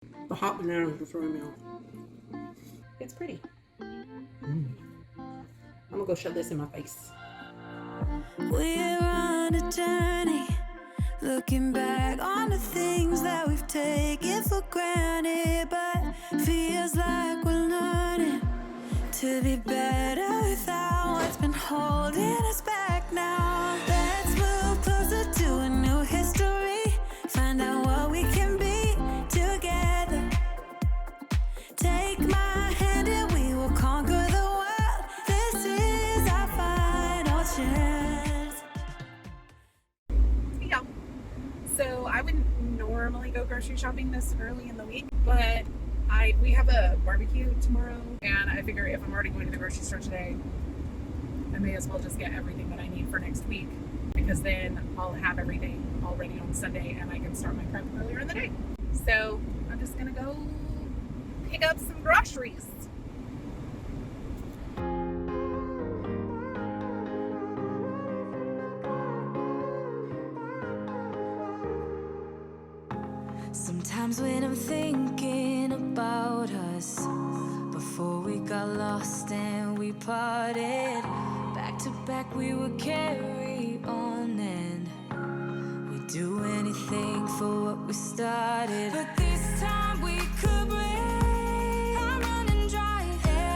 The hot bananas are throwing me off. It's pretty. I'm gonna go shove this in my face. We're on a journey, looking back on the things that we've taken for granted, but feels like we're learning to be better without what's been holding us back now. Let's move closer to a new history, find out what we can be together. Take my hand and we will conquer the world. This is our final chance. Hey y'all. So I wouldn't normally go grocery shopping this early in the week, but we have a barbecue tomorrow, and I figure if I'm already going to the grocery store today, I may as well just get everything that I need for next week, because then I'll have everything all ready on Sunday and I can start my prep earlier in the day. So I'm just gonna go pick up some groceries. Sometimes when I'm thinking about us, before we got lost and we parted, back to back we would carry on and we'd do anything for what we started. But this time we could break. I'm running dry,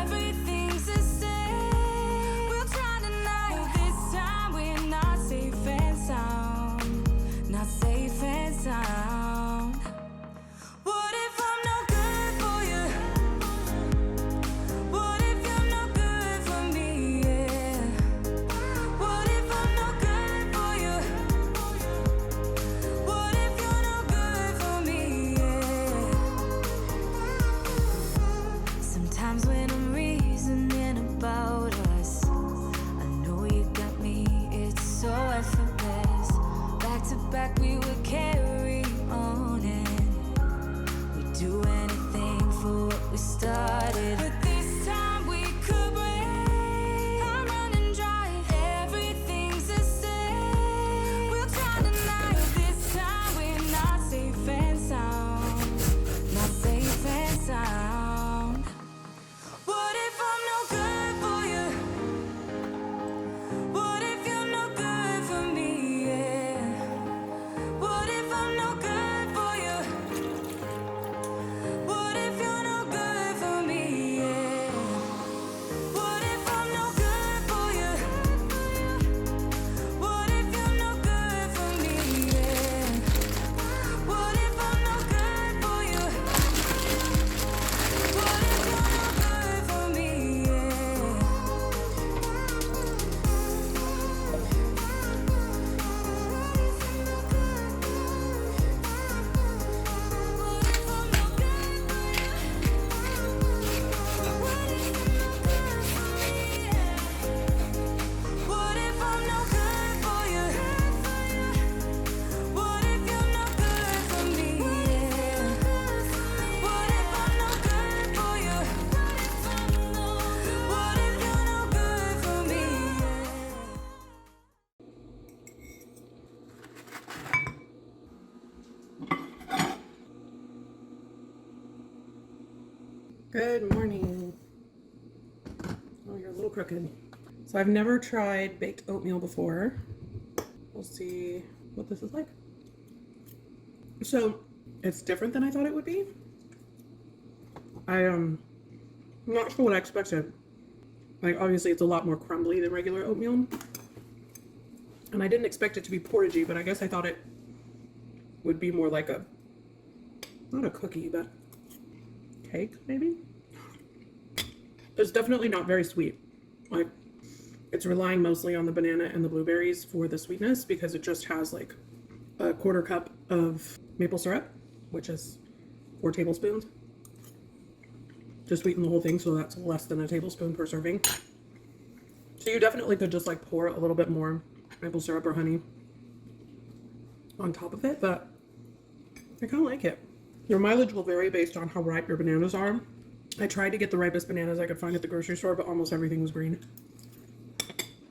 everything's the same. We'll try tonight, but this time we're not safe and sound. Not safe and sound. What if I'm no good for you? What if you're no good for me? Yeah. What if I'm no good for you? What if you're no good for me? Yeah. Sometimes when I'm reasoning about us, I know you got me, it's so effortless. Back to back we would carry on and do anything for what we started. But this time we could break. I'm running dry, everything's the same. We'll try tonight, this time we're not safe and sound. Not safe and sound. What if I'm no good for you? What if you're no good for me? Yeah. What if I'm no good for you? What if you're no good for me? Yeah. What if I'm no good for you? What if you're no good for me? Yeah. What if I'm no good for you? What if you're no good for me? Yeah. What if I'm no good for you? What if you're no good for me? Yeah. What if I'm no good for you? What if you're no good for me? Good morning. Oh, you're a little crooked. So I've never tried baked oatmeal before. We'll see what this is like. So it's different than I thought it would be. I'm not sure what I expected. Like, obviously it's a lot more crumbly than regular oatmeal. And I didn't expect it to be porridgey, but I guess I thought it would be more like a, not a cookie, but cake maybe? It's definitely not very sweet. Like, it's relying mostly on the banana and the blueberries for the sweetness, because it just has like a 1/4 cup of maple syrup, which is 4 tablespoons. To sweeten the whole thing, so that's less than a tablespoon per serving. So you definitely could just like pour a little bit more maple syrup or honey on top of it, but I kind of like it. Your mileage will vary based on how ripe your bananas are. I tried to get the ripest bananas I could find at the grocery store, but almost everything was green.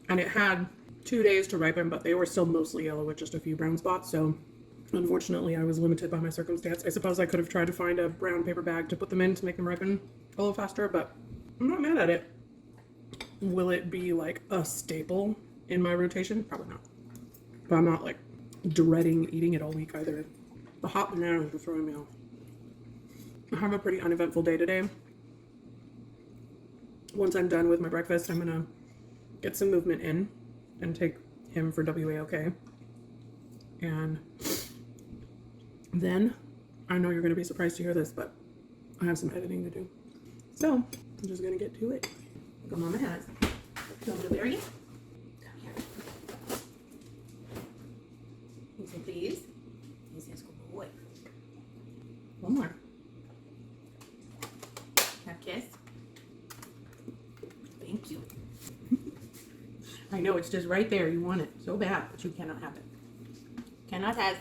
And it had 2 days to ripen, but they were still mostly yellow with just a few brown spots, so Unfortunately, I was limited by my circumstance. I suppose I could have tried to find a brown paper bag to put them in to make them ripen a little faster, but I'm not mad at it. Will it be like a staple in my rotation? Probably not. But I'm not like dreading eating it all week either. The hot bananas were throwing me off. I have a pretty uneventful day today. Once I'm done with my breakfast, I'm gonna get some movement in and take him for WAOK. And then, I know you're gonna be surprised to hear this, but I have some editing to do. So, I'm just gonna get to it. Look what Mama has. Come to Larry. Come here. You say please. He says good boy. One more. Have a kiss. Thank you. I know it's just right there. You want it so bad, but you cannot have it. Cannot have.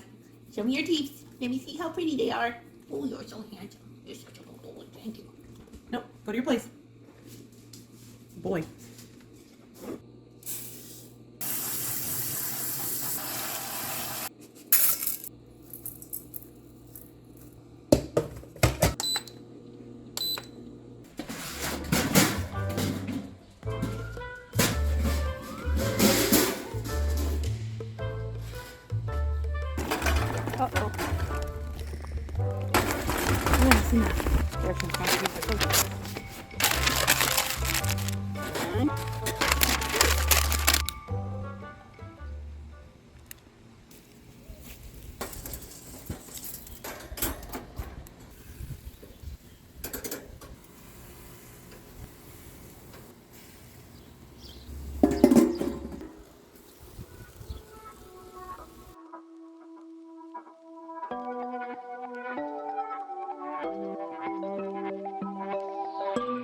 Show me your teeth. Let me see how pretty they are. Oh, you're so handsome. You're such a good boy. Thank you. No, go to your place. Boy. Uh-oh. Yeah, see that. There's some kind of piece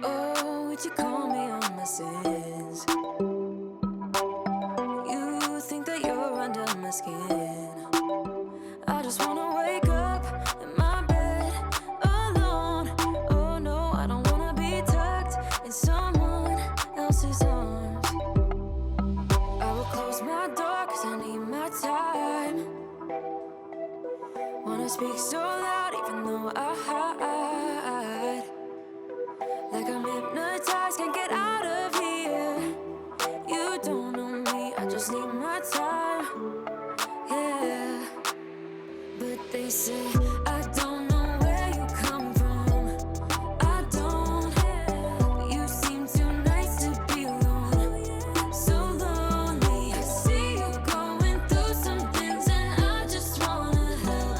Oh, would you call me on my sins? You think that you're under my skin. I just wanna wake up in my bed alone. Oh no, I don't wanna be tucked in someone else's arms. I will close my door 'cause I need my time. Wanna speak so loud even though I hide. Like I'm hypnotized, can't get out of here. You don't know me, I just need my time. Yeah, but they say I don't know where you come from. I don't. You seem too nice to be alone. So lonely. I see you going through some things and I just wanna help.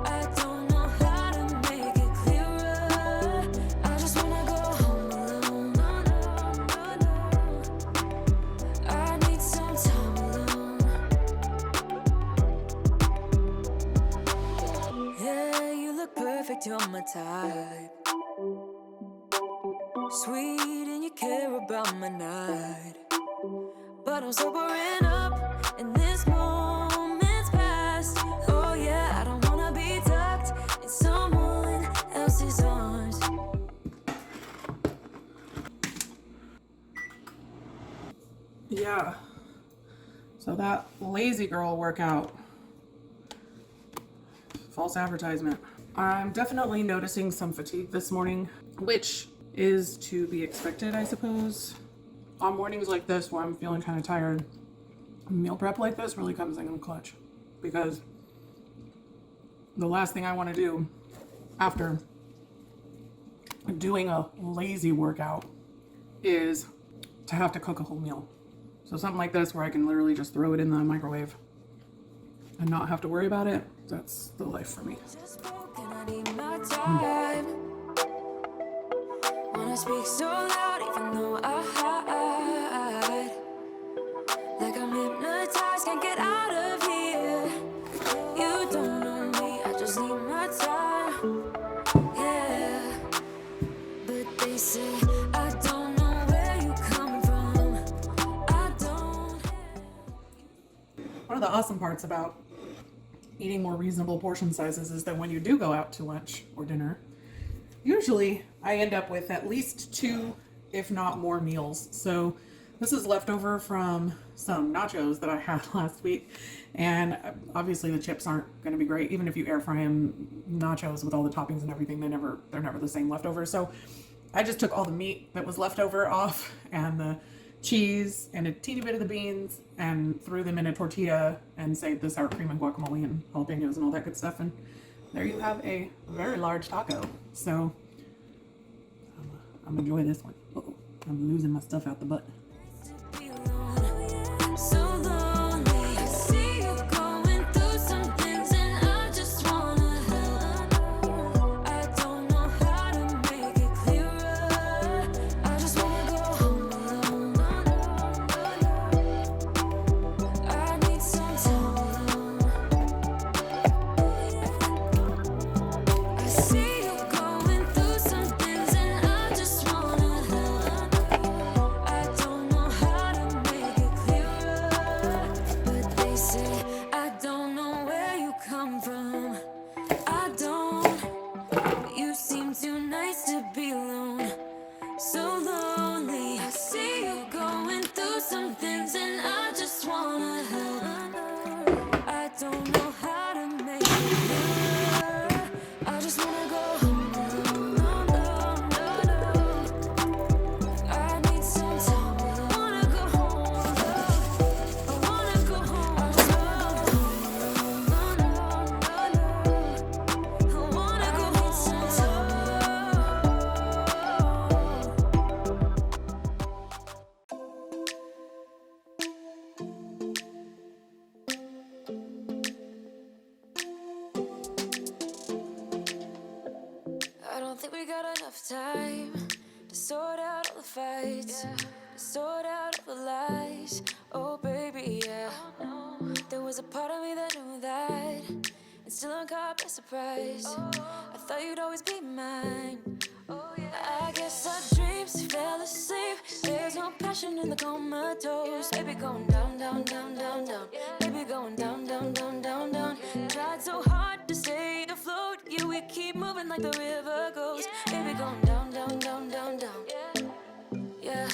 I don't know how to make it clearer. I just wanna go home alone. I need some time alone. Yeah, you look perfect, you're my type. Sweet and you care about my night. But I'm sobering up and this moment's past. Oh yeah, I don't wanna be tucked in someone else's arms. Yeah. So that lazy girl workout. False advertisement. I'm definitely noticing some fatigue this morning, which is to be expected, I suppose. On mornings like this where I'm feeling kind of tired, meal prep like this really comes in clutch, because the last thing I want to do after doing a lazy workout is to have to cook a whole meal. So something like this where I can literally just throw it in the microwave and not have to worry about it, that's the life for me. Just broken, I need my time. Wanna speak so loud even though I hide. Like I'm hypnotized, can't get out of here. You don't know me, I just need my time. Yeah, but they say I don't know where you come from. I don't. One of the awesome parts about eating more reasonable portion sizes is that when you do go out to lunch or dinner, usually I end up with at least 2, if not more meals. So this is leftover from some nachos that I had last week, and obviously the chips aren't going to be great. Even if you air fry them, nachos with all the toppings and everything, they're never the same leftover. So I just took all the meat that was left over off and the cheese and a teeny bit of the beans and threw them in a tortilla and saved the sour cream and guacamole and jalapenos and all that good stuff. And there you have a very large taco. So I'm enjoying this one. Uh-oh, I'm losing my stuff out the butt. I don't think we got enough time to sort out all the fights, to sort out all the lies. Oh baby, yeah. There was a part of me that knew that, and still I'm caught by surprise. I thought you'd always be mine. I guess our dreams fell asleep. There's no passion in the comatose. Baby going down, down, down, down, down. Baby going down, down, down, down, down. Tried so hard to stay afloat. Yeah, we keep moving like the river goes. Baby going down, down, down, down, down. Yeah.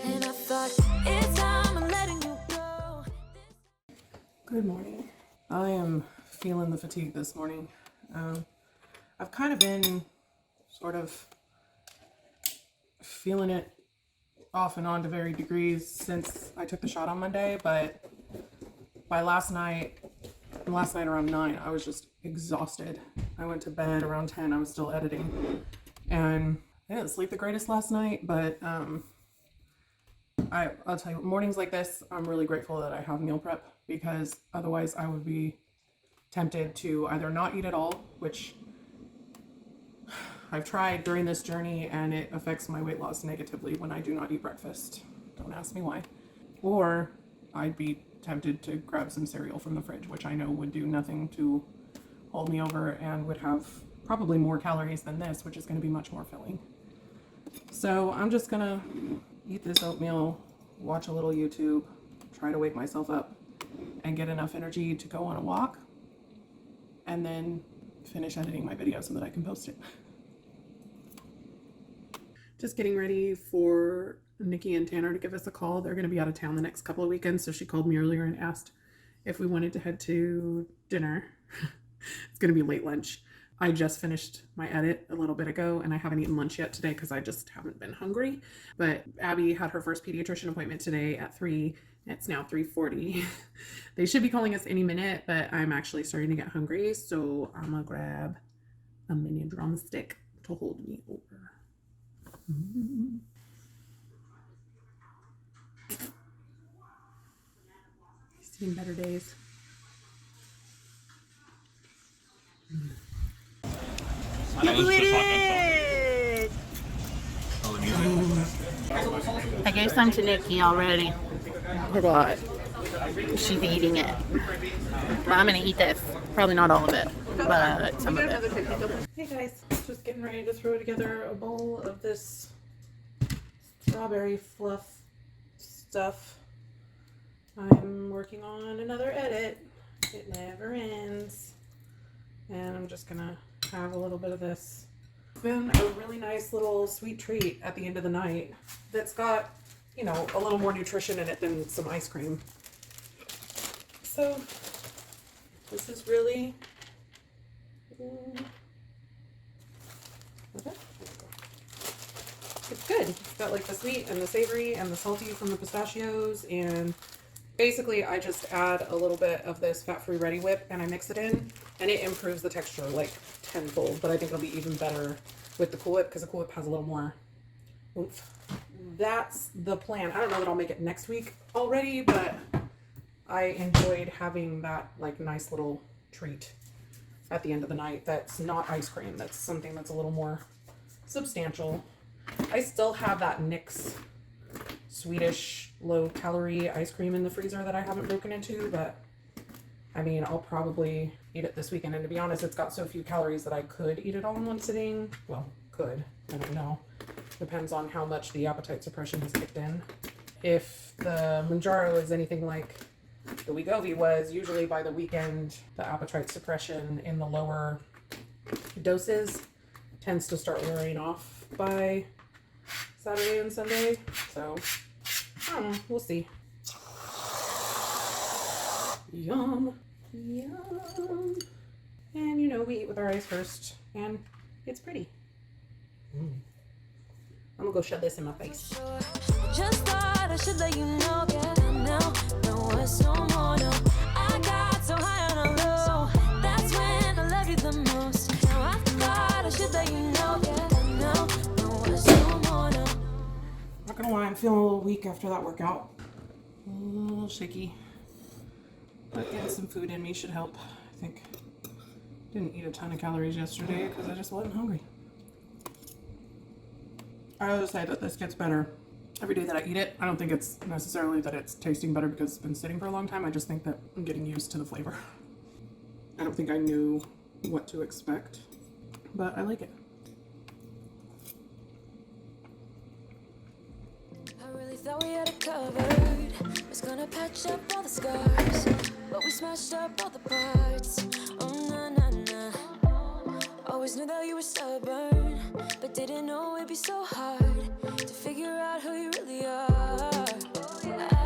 And I thought, it's time I'm letting you go. Good morning. I am feeling the fatigue this morning. I've kind of been sort of feeling it off and on to varied degrees since I took the shot on Monday, but by last night around 9, I was just exhausted. I went to bed around 10. I was still editing, and I didn't sleep the greatest last night, but I'll tell you, mornings like this, I'm really grateful that I have meal prep, because otherwise I would be tempted to either not eat at all, which I've tried during this journey, and it affects my weight loss negatively when I do not eat breakfast. Don't ask me why. Or I'd be tempted to grab some cereal from the fridge, which I know would do nothing to hold me over and would have probably more calories than this, which is going to be much more filling. So I'm just going to eat this oatmeal, watch a little YouTube, try to wake myself up, and get enough energy to go on a walk, and then finish editing my video so that I can post it. Just getting ready for Nikki and Tanner to give us a call. They're going to be out of town the next couple of weekends, so she called me earlier and asked if we wanted to head to dinner. It's going to be late lunch. I just finished my edit a little bit ago, and I haven't eaten lunch yet today because I just haven't been hungry. But Abby had her first pediatrician appointment today at 3. It's now 3:40. They should be calling us any minute, but I'm actually starting to get hungry, so I'm going to grab a mini drumstick to hold me over. Seen better days. I gave some to Nikki already. Forgot. She's eating it. But I'm gonna eat this. Probably not all of it, but some of it. Hey guys, just getting ready to throw together a bowl of this strawberry fluff stuff. I'm working on another edit. It never ends. And I'm just gonna have a little bit of this. It's been a really nice little sweet treat at the end of the night that's got you know, a little more nutrition in it than some ice cream. So this is really it's good. It's got like the sweet and the savory and the salty from the pistachios, and basically I just add a little bit of this fat-free Ready Whip and I mix it in, and it improves the texture like tenfold. But I think it'll be even better with the Cool Whip because the Cool Whip has a little more oomph. That's the plan. I don't know that I'll make it next week already, but I enjoyed having that like nice little treat at the end of the night that's not ice cream. That's something that's a little more substantial. I still have that NYX Swedish low-calorie ice cream in the freezer that I haven't broken into, but I mean, I'll probably eat it this weekend. And to be honest, it's got so few calories that I could eat it all in one sitting. Well, could. I don't know. Depends on how much the appetite suppression has kicked in. If the Mounjaro is anything like the Wegovy was, usually by the weekend, the appetite suppression in the lower doses tends to start wearing off by Saturday and Sunday. So, I don't know. We'll see. Yum. Yum. And you know, we eat with our eyes first, and it's pretty. I'm gonna go shove this in my face. Just thought I should let you know, yeah. Now, no words no more, no. I got so high on a low. That's when I loved you the most. Now I thought I should let you know, yeah. Now, no words no more, no. Not gonna lie, I'm feeling a little weak after that workout. A little shaky. But getting some food in me should help, I think. Didn't eat a ton of calories yesterday because I just wasn't hungry. I always say that this gets better every day that I eat it. I don't think it's necessarily that it's tasting better because it's been sitting for a long time. I just think that I'm getting used to the flavor. I don't think I knew what to expect, but I like it. I really thought we had it covered. Was gonna patch up all the scars, but we smashed up all the parts. Oh na na na. Always knew that you were stubborn, but didn't know it'd be so hard to figure out who you really are.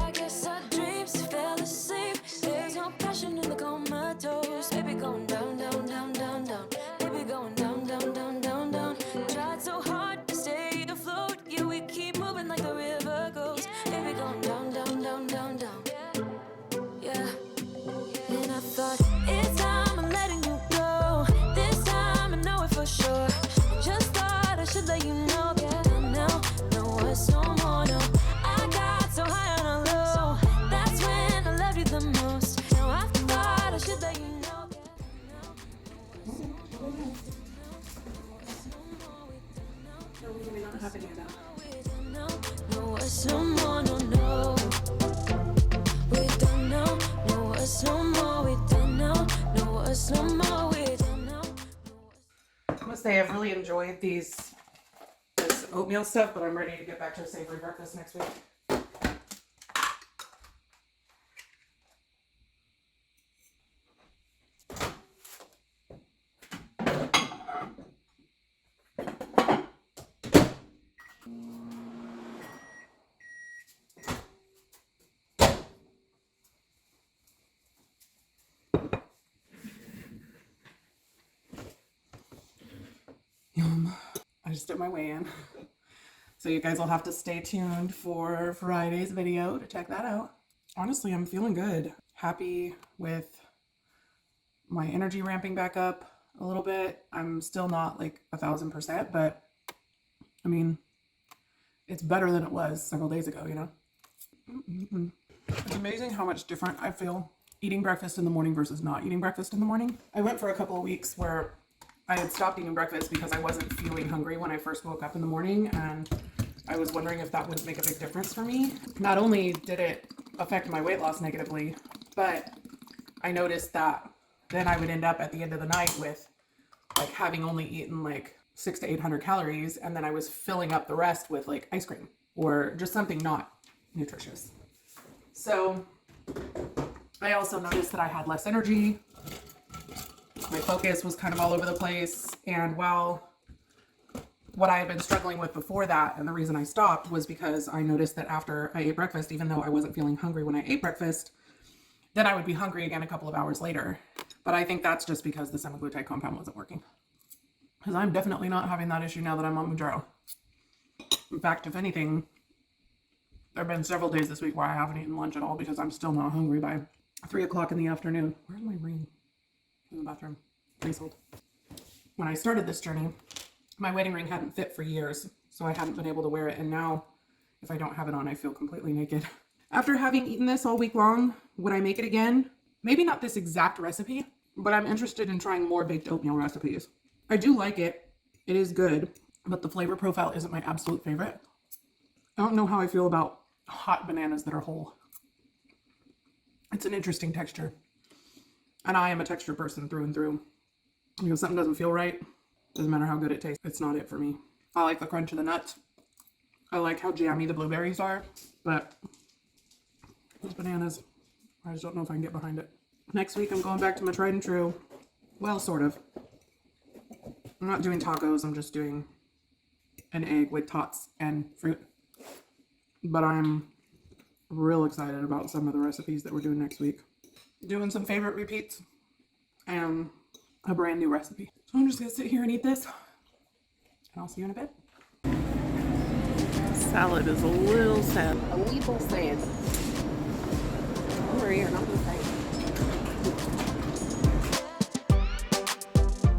I guess our dreams fell asleep. There's no passion in the comatose. Baby going down, down, down, down, down. Baby going down, down, down, down, down. Tried so hard to stay afloat. Yeah, we keep moving like the river goes. Baby going down, down, down, down, down. Yeah. And I thought it's time I'm letting you go. This time I know it for sure. Just thought I should let you know, yeah. Now, no words no more, no. I got so high on a low. That's when I loved you the most. Now I thought I should let you know, no words no more, no, no. We don't know, no words no more. We don't know, no words no more. We don't know. I must say I've really enjoyed this oatmeal stuff, but I'm ready to get back to a savory breakfast next week. Yum. I just did my weigh-in. So you guys will have to stay tuned for Friday's video to check that out. Honestly, I'm feeling good. Happy with my energy ramping back up a little bit. I'm still not like 1,000%, but I mean, it's better than it was several days ago, you know? It's amazing how much different I feel eating breakfast in the morning versus not eating breakfast in the morning. I went for a couple of weeks where I had stopped eating breakfast because I wasn't feeling hungry when I first woke up in the morning, and I was wondering if that would make a big difference for me. Not only did it affect my weight loss negatively, but I noticed that then I would end up at the end of the night with like having only eaten like 600 to 800 calories, and then I was filling up the rest with like ice cream or just something not nutritious. So I also noticed that I had less energy. My focus was kind of all over the place, and while what I had been struggling with before that, and the reason I stopped was because I noticed that after I ate breakfast, even though I wasn't feeling hungry when I ate breakfast, then I would be hungry again a couple of hours later. But I think that's just because the semaglutide compound wasn't working. Because I'm definitely not having that issue now that I'm on Mounjaro. In fact, if anything, there have been several days this week where I haven't eaten lunch at all because I'm still not hungry by 3 o'clock in the afternoon. Where's my ring? In the bathroom. Please hold. When I started this journey, my wedding ring hadn't fit for years, so I hadn't been able to wear it. And now, if I don't have it on, I feel completely naked. After having eaten this all week long, would I make it again? Maybe not this exact recipe, but I'm interested in trying more baked oatmeal recipes. I do like it. It is good, but the flavor profile isn't my absolute favorite. I don't know how I feel about hot bananas that are whole. It's an interesting texture. And I am a texture person through and through. You know, something doesn't feel right, doesn't matter how good it tastes. It's not it for me. I like the crunch of the nuts. I like how jammy the blueberries are, but those bananas, I just don't know if I can get behind it. Next week, I'm going back to my tried and true. Well, sort of. I'm not doing tacos. I'm just doing an egg with tots and fruit. But I'm real excited about some of the recipes that we're doing next week. Doing some favorite repeats and a brand new recipe. So I'm just gonna sit here and eat this, and I'll see you in a bit. Salad is a little sad. A little sad. Don't worry, you're not gonna say.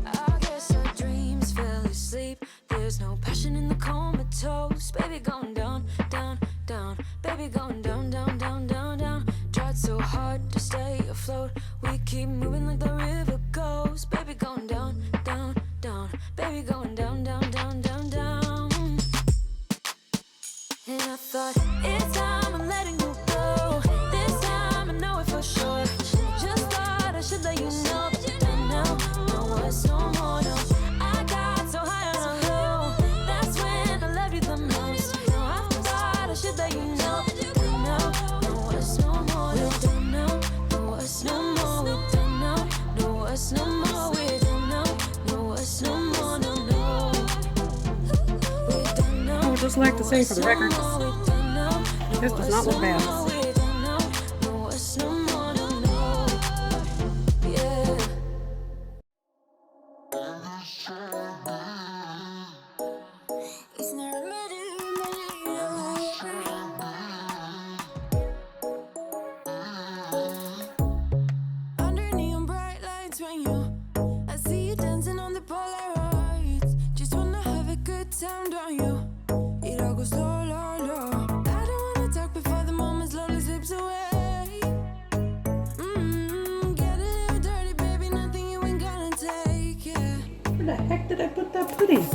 I guess our dreams fell asleep. There's no passion in the comatose. Baby going down, down, down. Baby going down, down, down, down, down. Tried so hard to stay afloat. We keep moving like the river goes. Baby going down, down, down. Baby going down, down, down, down, down. And I thought, it's time I'm letting you go. This time I know it for sure. Just thought I should let you know. But now, no words no more, no. I got so high on a low. That's when I loved you the most. Now I thought I should let you know. But now, no words no more, no. We don't know, no words no more. We don't know, no words no more. We don't know, no words no more, no, no. We don't know. I would just like to say for the record, this does not look bad. Under neon bright lights when I see you dancing on the Polaroids. Just wanna have a good time, don't you? It all goes low, low, low. I don't wanna talk before the moment slowly slips away. Get a little dirty, baby, nothing you ain't gonna take, yeah. Where the heck did I put that pudding?